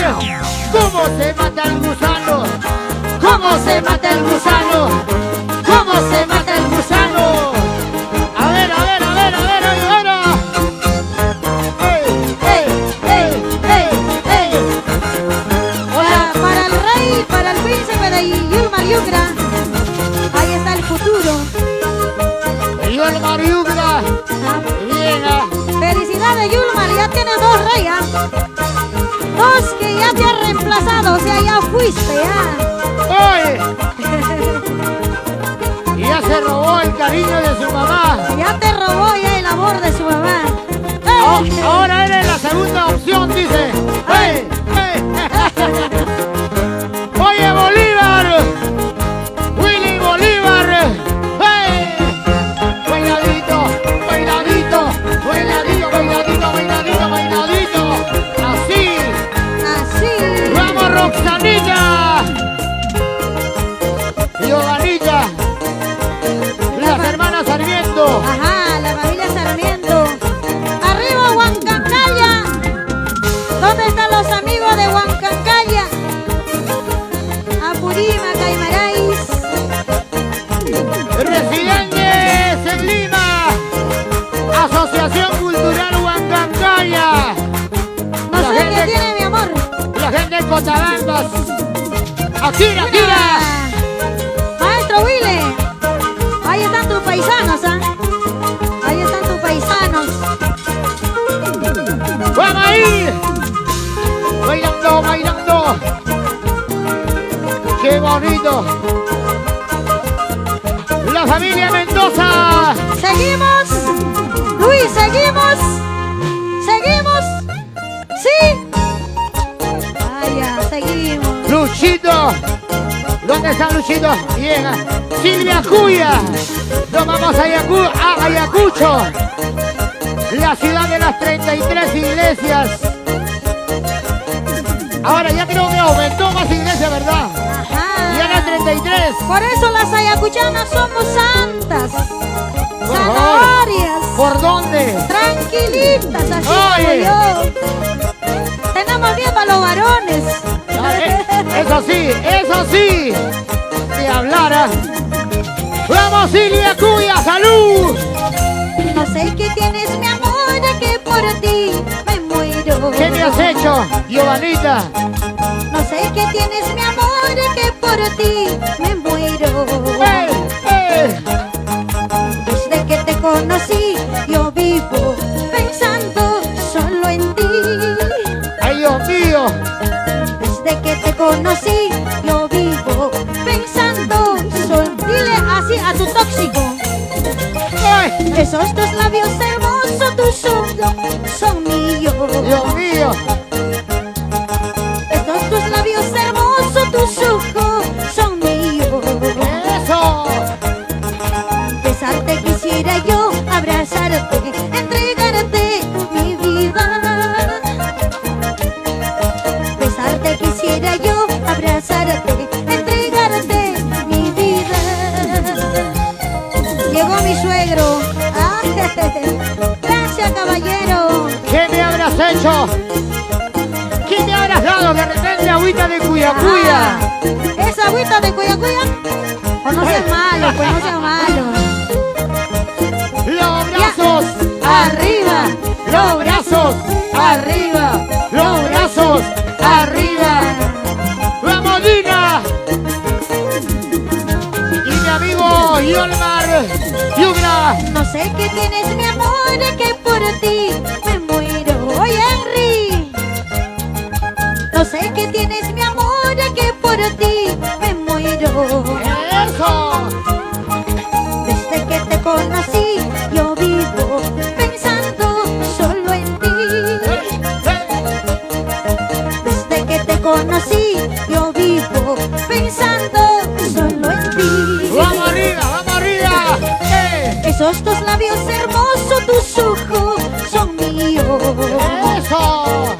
¿Cómo se mata el gusano? ¿Cómo se mata el gusano? ¿Cómo se mata el gusano? A ver, a ver, a ver, a ver, a ver, a ver. ¡Ey, ey, ey, ey, ey! Para el rey, para el príncipe de Yulmar Yugra, ahí está el futuro. Yulmar Yugra, bien. Felicidades Yulmar, ya tienes 2 reyes. 2 que ya te han reemplazado, o sea, ya fuiste, ya. ¡Oye! Y ya se robó el cariño de su mamá. Ya te robó ya el amor de su mamá. Ahora eres la segunda opción, dice. ¡Ey! ¡Ey! ¡Oye, Bolívar! ¡Willy Bolívar! ¡Hey! ¡Bailadito! ¡Bailadito! ¡Bailadito! ¡Bailadito! ¡Bailadito! ¡Bailadito! ¡Así! Así. ¡Vamos, Roxanita! ¡Giovanita! ¡Las hermanas Sarmiento! Ajá, la familia Sarmiento. Arriba Huancancaya. ¿Dónde están los amigos de Huancancaya? Apurímac, Aymaraís. Residentes en Lima, Asociación Cultural Huancancaya. No sé qué tiene mi amor. La gente de Cotabambas. Akira, Akira. Maestro Willy. Ahí están tus paisanos, ¿ah? Ahí están tus paisanos. Vamos a ir. Bailando, bailando. Qué bonito. La familia Mendoza. Seguimos. Luis, seguimos. Seguimos. Sí. Vaya, seguimos. Luchito. ¿Dónde está Luchito? Llega. Silvia Cuya. Nos vamos a Ayacucho. La ciudad de las 33 iglesias. Ahora ya creo que aumentó más iglesias, ¿verdad? Ya eran 33. Por eso las ayacuchanas somos santas. Por favor. Zanahorias. ¿Por dónde? Tranquilitas, así Oye. como yo. Tenemos miedo a los varones. Eso sí. Si hablara. ¡Vamos, Silvia Cuya! ¡Salud! No sé qué tienes, mi amor, que por ti me muero. ¿Qué me has hecho, Giovanita? No sé qué tienes, mi amor, que por ti me muero. ¡Ey! ¡Ey! Desde que te conocí, yo vivo pensando solo en ti. ¡Ay, Dios mío! Desde que te conocí, yo vivo pensando solo. Dile así a tu tóxico. ¡Ay! Esos 2 labios hermosos, tus ojos son míos. ¡Dios mío! Estos 2 labios hermosos, tus ojos son míos. ¡Eso! Besarte quisiera yo, abrazarte, entregarte mi vida. Besarte quisiera yo, abrazarte, entregarte mi vida. Llegó mi suegro. Ah, gracias, caballero. ¿Qué me habrás hecho? agüita de cuya. ¿Es agüita de cuya? O no seas malo, pues no seas malo. Los brazos Arriba, los brazos arriba, los brazos arriba. ¡Vamos, Dina! Y mi amigo Yolmar Yugra. no sé qué tienes, mi amor, que por ti me muero. Oye, Henry, no sé qué tienes, mi amor, que por ti me muero. ¡Eso! Desde que te conocí, yo vivo pensando solo en ti. Desde que te conocí, yo vivo pensando solo en ti. ¡Vamos arriba, vamos arriba! Esos dos labios hermosos, tus ojos son míos. ¡Eso!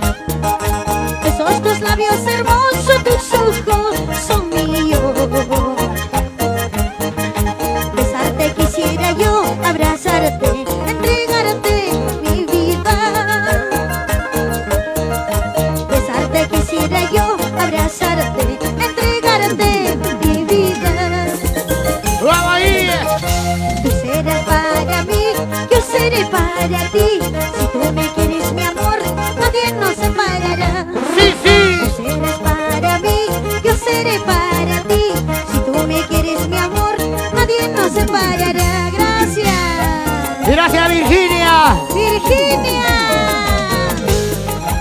Esos dos labios hermosos, tus ojos son míos. Besarte quisiera yo, abrazarte, entregarte mi vida. Besarte quisiera yo, abrazarte, entregarte mi vida. ¡Vamos ahí! Tú serás para mí, yo seré para ti. Si tú me quieres, mi amor, nadie nos separará. ¡Sí, sí! Tú serás para mí, yo seré para ti. Si tú me quieres, mi amor, nadie nos separará. Gracias. ¡Gracias, Virginia! Virginia.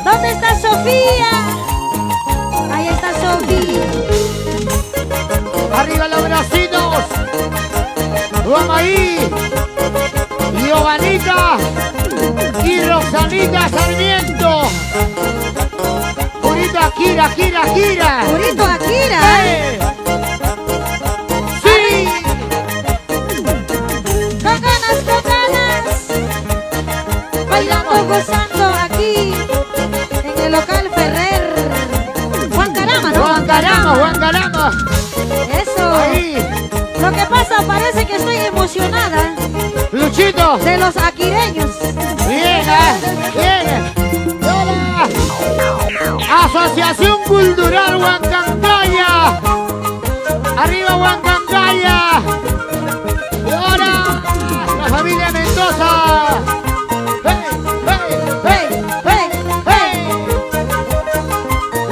¿Dónde está Sofía? Ahí está Sofía. ¡Arriba los bracitos! ¡Vamos ahí! Giovanita y Rosanita Sarmiento. Purita Akira. Purito Akira. ¡Eh! ¡Sí! Con ganas, bailando, gozando aquí en el local Ferrer. Juan Carama, ¿no? Juan Carama. Eso. Ahí. Lo que pasa, parece que estoy emocionada Luchito. de los aquireños. Bien, bien. Hola. Asociación Cultural Huancangaya. Arriba Huancangaya. Y ahora la familia Mendoza. ¡Hey!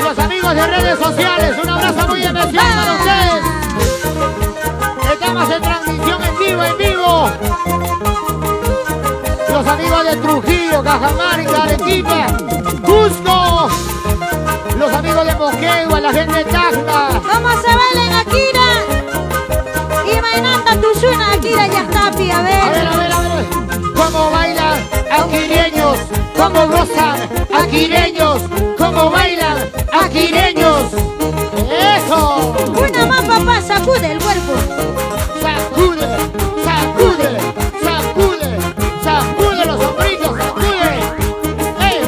Los amigos de redes sociales, un abrazo muy especial para ustedes. Estamos en transmisión en vivo. Los amigos de Trujillo, Cajamarca, Arequipa, Cusco. Los amigos de Moquegua, la gente de Tacna. ¿Cómo se baila en Akira? Y Mainanda Tushuna, Akira Yastapi, a A ver. ver. ¿Cómo bailan aquireños? ¿Cómo gozan aquireños? ¿Cómo bailan aquireños? ¡Eso! Una más, papá, sacude el cuerpo. Sacude los hombritos, sacude.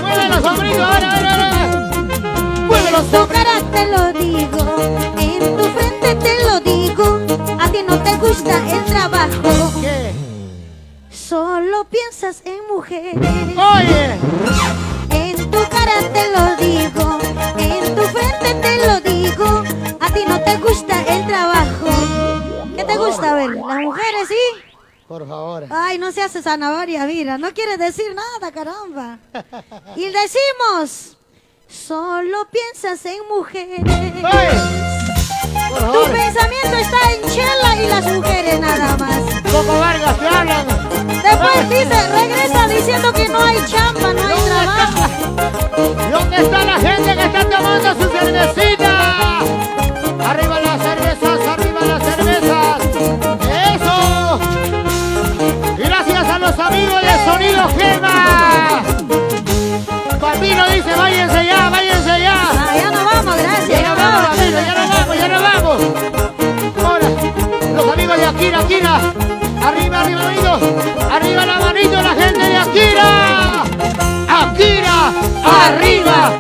Mueve los hombritos, ahora. Mueve los En tu hombritos. cara te lo digo, en tu frente te lo digo. A ti no te gusta el trabajo, ¿Qué? solo piensas en mujeres. Oye, En tu cara te lo digo, en tu frente te lo digo. A ti no te gusta el trabajo. ¿Qué te gusta ver? ¿Las mujeres sí? por favor. Ay, no se hace zanahoria, mira, no quiere decir nada, caramba. Y decimos, solo piensas en mujeres. Oye, por Tu favor. pensamiento está en Chela y las mujeres nada más. Coco Vargas, te hablan. Después dice, regresa diciendo que no hay chamba, no hay trabajo. ¿Dónde está la gente que está tomando su cervecita? Arriba las cervezas, arriba las cervezas. ¡Eso! Gracias a los amigos de Sonido Gema. Papino dice, váyanse ya. Ah, ya no vamos, gracias. Ya no vamos, Papino, ya no vamos. Ahora, los amigos de Akira. Arriba, amigos. Arriba la manito, la gente de Akira. Akira, arriba.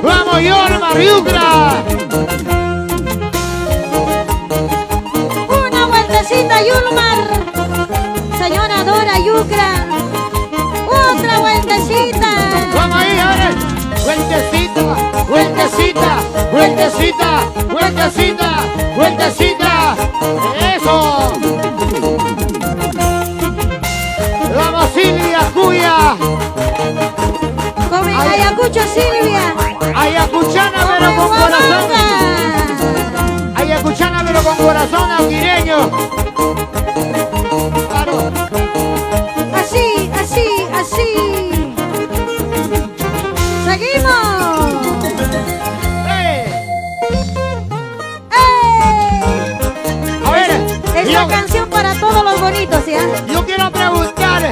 Vamos, Yolmar Yugra. Una vueltecita, Yulmar. Señora Dora Yucra. Otra vueltecita. vueltecita, vueltecita, vueltecita, vueltecita. Eso. Vamos Silvia, Cuya. Come Ayacucho, Silvia. Ayacuchana, pero con corazón. Ayacuchana, pero con corazón aguireño. Claro. Así, así, así. Seguimos. A ver, Esta canción para todos los bonitos, ¿ya? yo quiero preguntar,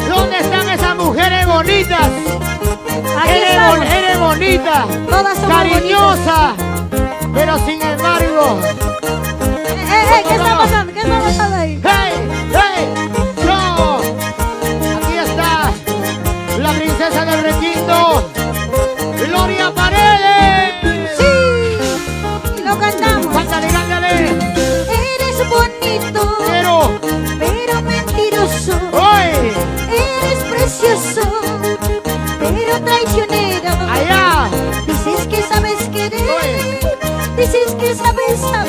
¿dónde están esas mujeres bonitas? Aquí estamos. Eres bonita, Todas somos cariñosa, pero sin embargo, ¿qué está pasando? ¿Qué está pasando ahí? ¡hey! ¡Hey! ¡Yo! Aquí está la princesa del requinto, Gloria Paredes. Sí, lo cantamos. Cántale, cántale. Eres bonito, pero mentiroso. ¡Hoy! Eres precioso, pero traicionero. ¡Allá! Dices que sabes querer, dices que sabes amar.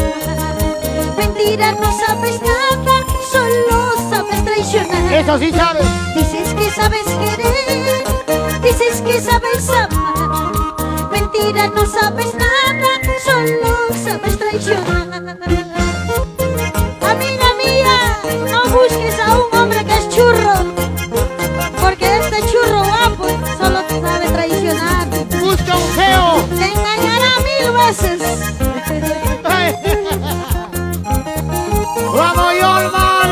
Mentira, no sabes nada, solo sabes traicionar. Eso sí sabes. Dices que sabes querer, dices que sabes amar. Mentira, no sabes nada, solo sabes traicionar. Amiga mía, no busques a un hombre que es churro, porque este churro guapo solo sabe traicionar. Busca un feo. Te engañará 1000 veces. ¡Vamos, Yolmar!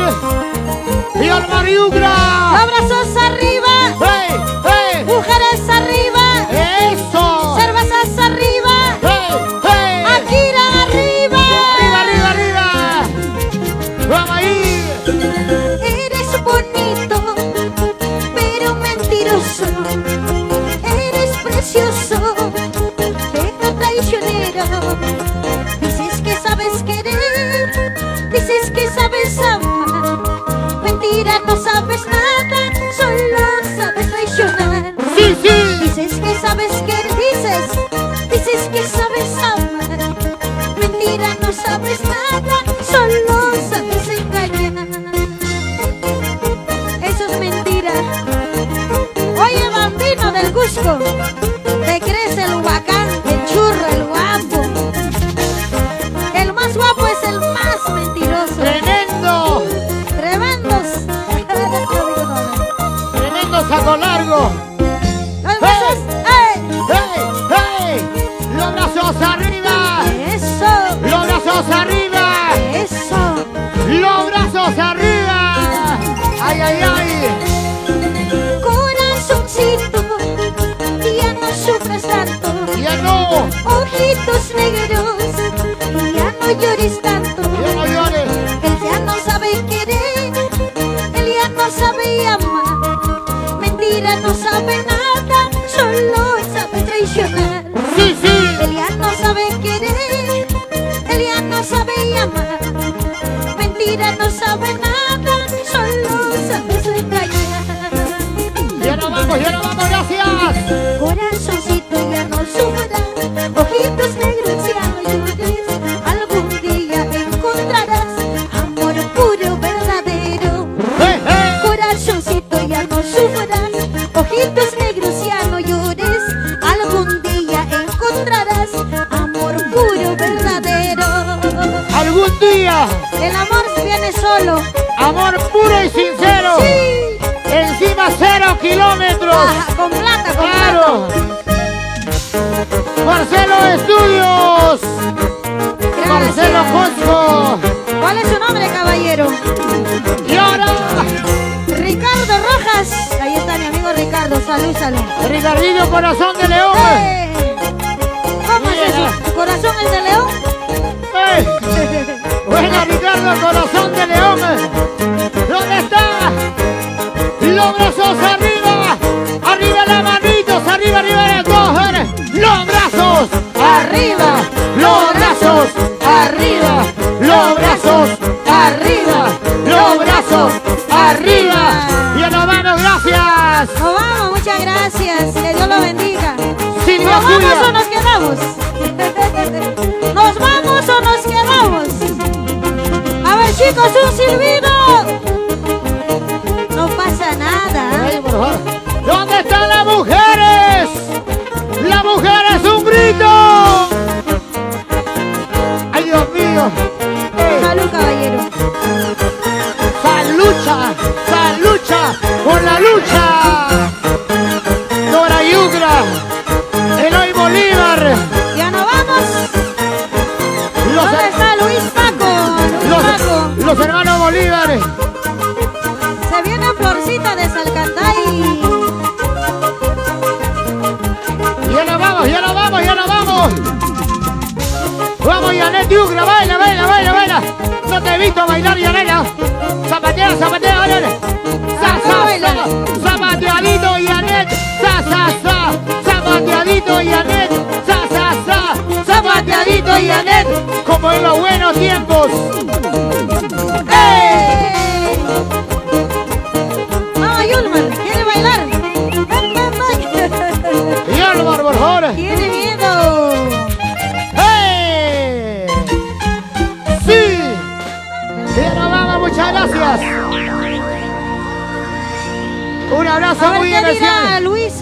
¡Yolmar Yugra! Brazos arriba, ¡Hey! ¡Hey! mujeres arriba, ¡Eso! cervezas arriba, ¡Hey! ¡Hey! Akira arriba. ¡Arriba, arriba, arriba! ¡Vamos ahí! Eres bonito, pero mentiroso. Eres precioso, pero traicionero. Dices que sabes querer, dices que sabes amar. Mentira, no sabes nada, solo sabes traicionar. ¡Sí, sí! Dices que sabes querer, dices que sabes amar. Mentira, no sabes nada, solo sabes engañar. Eso es mentira. Oye, bambino del Cusco, te crees el bacán, el churro, el guapo. El más guapo es el más mentiroso. ¡Tremendo! Tremendos. ¡Tremendo saco largo! Los besos. ¡Ey! ¡Hey! ¡Hey! ¡Los brazos arriba! Eso, ¡Los brazos arriba! eso. ¡Los brazos arriba! ¡Ay, ay, ay! Corazoncito, ya no sufras tanto. ¡Ya no! Ojitos negros, ya no llores tanto. ¡Ya no llores! Él ya no sabe querer, él ya no sabe amar. Mentira, no sabe nada, solo sabe traicionar. ¡Sí, sí! Él ya no sabe querer, él ya no sabe amar. Mentira, no sabe nada, solo sabe engañar. ¡Ya no vamos, gracias! Corazoncito, ya no sufras, ojitos negros, ya no llores. Algún día encontrarás amor puro, verdadero. ¡Hey, hey! Corazoncito, ya no sufras, ojitos negros, ya no llores. Algún día encontrarás amor puro, verdadero. ¡Algún día! El amor viene solo. ¡Amor puro y sincero! Sí. ¡Encima 0 kilómetros! Con plata, con ¡Claro! plata. ¡Marcelo Estudios! Gracias. ¡Marcelo Cosco! ¿Cuál es su nombre, caballero? ¡Y ahora! Ricardo Rojas. Ahí está mi amigo Ricardo. Salud, salud. ¡Ricardillo Corazón de León! ¿Cómo es eso? ¿Tu corazón es de león? ¡Hey! ¡Buena, Ricardo Corazón de León! ¿Dónde está? ¡Los brazos arriba! ¡Arriba las manitos! ¡Arriba, arriba las dos! ¡Los brazos arriba! ¡Los brazos arriba! ¡Los brazos arriba! ¡Los brazos arriba! ¡Y nos vamos! ¡Gracias! Nos vamos, muchas gracias. Que Dios lo bendiga. Silvia la vamos suya. o nos quedamos? ¿Nos vamos o nos quedamos? A ver, chicos, un silbido. No pasa nada. Ay, por favor. ¿Dónde están las mujeres? ¡Las mujeres, un grito! ¡Ay, Dios mío! Salud, caballero. ¡Sal lucha! ¡Por la lucha! Dora Yugra, Eloy Bolívar, Ya no vamos. los, ¿Dónde está Luis Paco? Luis Paco. los hermanos Bolívar. Se viene Florcita de Salcantay. Ya nos vamos, ya nos vamos, ya nos vamos. Vamos, Yanet Yugra, baila, baila, baila, baila. No te he visto bailar, Yanela. Zapatea, zapatea, baila. Sa, sa, sa. Zapateadito, Yanet. Sa, sa, sa. Zapateadito, Yanet. Sa, sa, sa. Zapateadito, Yanet. Como en los buenos tiempos. ¡Ey! Vamos, Yulmar, ¿quiere bailar? Ven, ven. Y Álvaro, por favor. Tiene miedo. ¡Hey! ¡Sí! Ya nos vamos, muchas gracias. Un abrazo A ver, muy ¿qué dirá especial. Luis?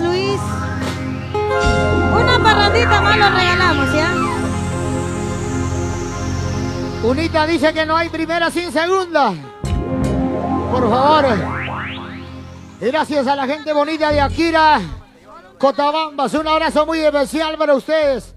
Una parrandita más lo regalamos, ¿ya? Unita dice que no hay primera sin segunda. Por favor. Gracias a la gente bonita de Akira, Cotabambas. Un abrazo muy especial para ustedes.